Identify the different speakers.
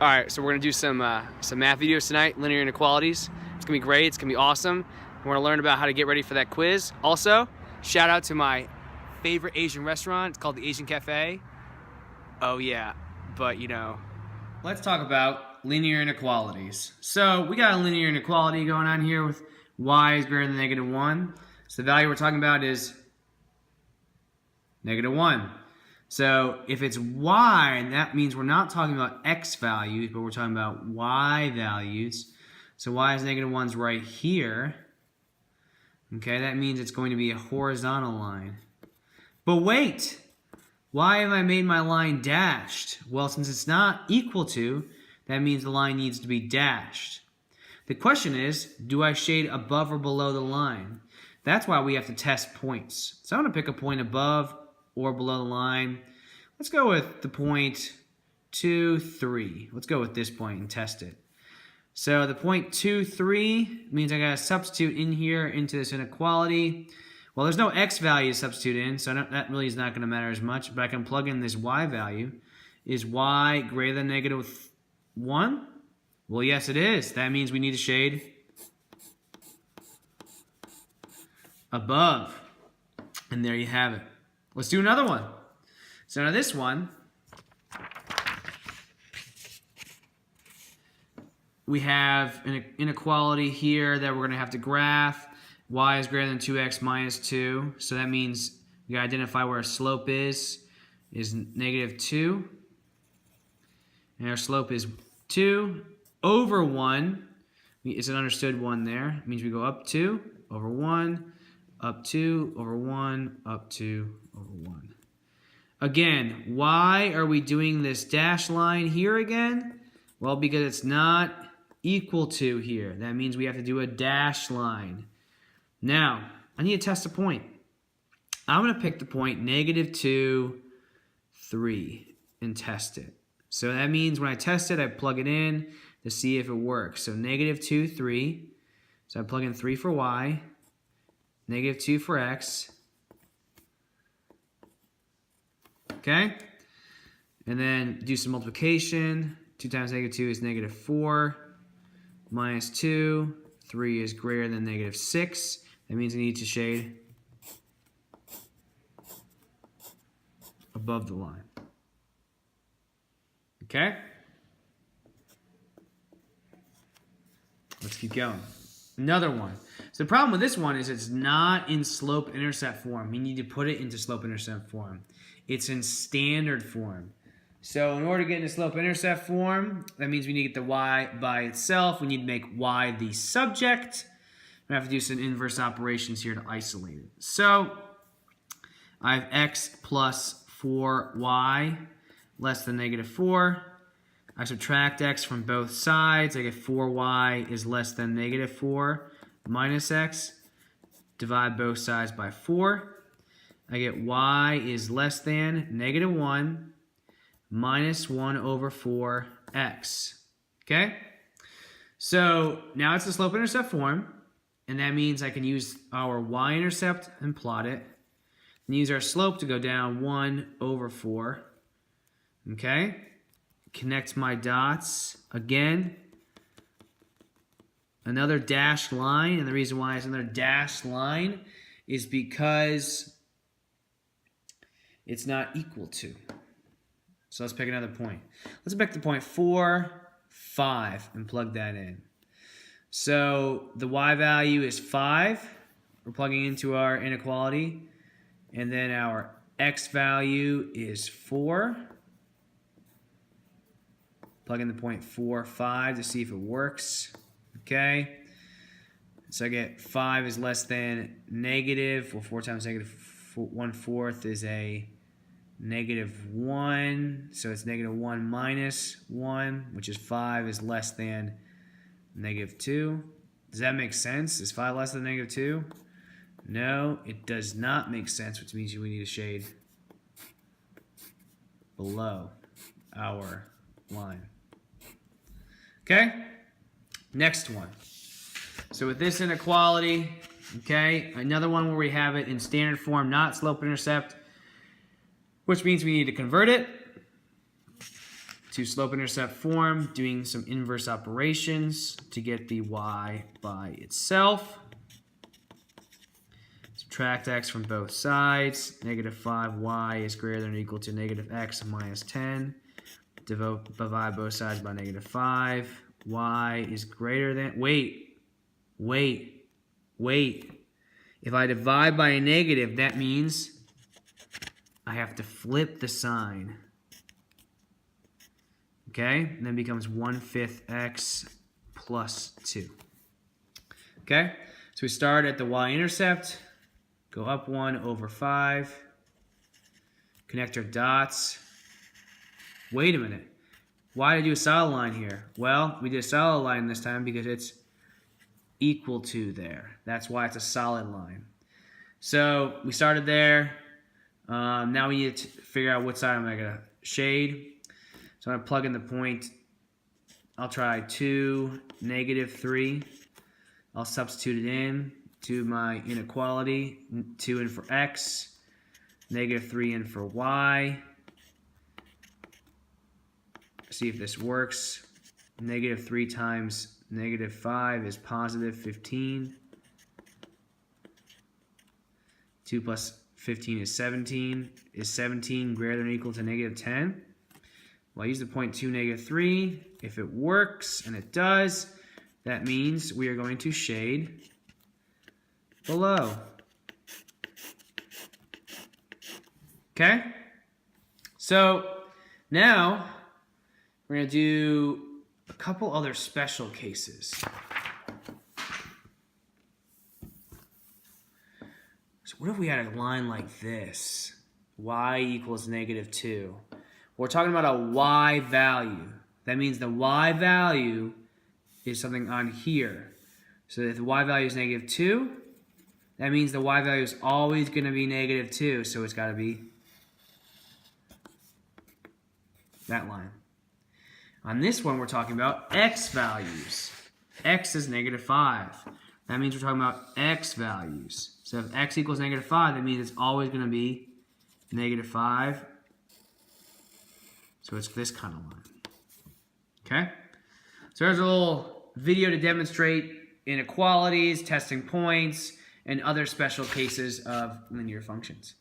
Speaker 1: All right, so we're gonna do some math videos tonight, linear inequalities. It's gonna be great. It's gonna be awesome. We're gonna learn about how to get ready for that quiz. Also, shout out to my favorite Asian restaurant. It's called the Asian Cafe. Oh yeah, but you know. Let's talk about linear inequalities. So we got a linear inequality going on here with y is greater than -1. So the value we're talking about is -1. So if it's y, that means we're not talking about x values, but we're talking about y values. So y is -1's right here. Okay, that means it's going to be a horizontal line. But wait, why have I made my line dashed? Well, since it's not equal to, that means the line needs to be dashed. The question is, do I shade above or below the line? That's why we have to test points. So I'm going to pick a point above or below the line. Let's go with the point 2, 3. Let's go with this point and test it. So the point 2, 3 means I got to substitute in here into this inequality. Well, there's no x value to substitute in, so that really is not going to matter as much. But I can plug in this y value. Is y greater than -1? Well, yes, it is. That means we need to shade above. And there you have it. Let's do another one. So now this one, we have an inequality here that we're going to have to graph. Y is greater than 2x minus 2. So that means you got to identify where our slope is -2. And our slope is 2 over 1. It's an understood one there. It means we go up 2 over 1, up 2 over 1, up 2 over 1. Again, why are we doing this dash line here again? Well, because it's not equal to here. That means we have to do a dash line. Now, I need to test a point. I'm going to pick the point -2, 3 and test it. So that means when I test it, I plug it in to see if it works. So -2, 3. So I plug in 3 for y, -2 for x. Okay? And then do some multiplication. 2 times -2 is -4. Minus 2. 3 is greater than -6. That means we need to shade above the line. Okay? Let's keep going. Another one. So the problem with this one is it's not in slope-intercept form. We need to put it into slope-intercept form. It's in standard form. So in order to get into slope-intercept form, that means we need to get the y by itself. We need to make y the subject. We have to do some inverse operations here to isolate it. So I have x plus 4y less than -4. I subtract x from both sides. I get 4y is less than -4 minus x. Divide both sides by 4. I get y is less than -1 minus 1 over 4x. Okay? So now it's the slope-intercept form, and that means I can use our y-intercept and plot it, and use our slope to go down 1 over 4. Okay? Connect my dots again. Another dashed line, and the reason why it's another dashed line is because it's not equal to. So let's pick another point. Let's pick the point 4, 5 and plug that in. So the y value is 5. We're plugging into our inequality. And then our x value is 4. Plug in the point 4, 5 to see if it works. Okay. So I get 5 is less than negative. Well, 4 times -1/4 is a -1. So it's -1 minus 1, which is 5 is less than -2. Does that make sense? Is 5 less than -2? No, it does not make sense, which means we need to shade below our line. Okay? Next one. So with this inequality, okay, another one where we have it in standard form, not slope-intercept, which means we need to convert it to slope-intercept form, doing some inverse operations to get the y by itself. Subtract x from both sides. Negative 5y is greater than or equal to negative x minus 10. Divide both sides by negative 5. Y is greater than... Wait. If I divide by a negative, that means I have to flip the sign. Okay? And then it becomes 1/5 x plus 2. Okay? So we start at the y-intercept. Go up 1 over 5. Connect our dots. Wait a minute. Why did I do a solid line here? Well, we did a solid line this time because it's equal to there. That's why it's a solid line. So we started there. Now we need to figure out what side I'm going to shade. So I'm going to plug in the point. I'll try 2, negative 3. I'll substitute it in to my inequality. 2 in for x, negative 3 in for y. See if this works. Negative 3 times negative 5 is positive 15. 2 plus 15 is 17. Is 17 greater than or equal to negative 10? Well, I use the point 2, negative 3. If it works, and it does, that means we are going to shade below. Okay? So now we're going to do a couple other special cases. So what if we had a line like this? Y equals negative 2. We're talking about a y value. That means the y value is something on here. So if the y value is negative 2, that means the y value is always going to be negative 2. So it's got to be that line. On this one, we're talking about x values. X is negative 5. That means we're talking about x values. So if x equals negative 5, that means it's always going to be negative 5. So it's this kind of line. Okay? So there's a little video to demonstrate inequalities, testing points, and other special cases of linear functions.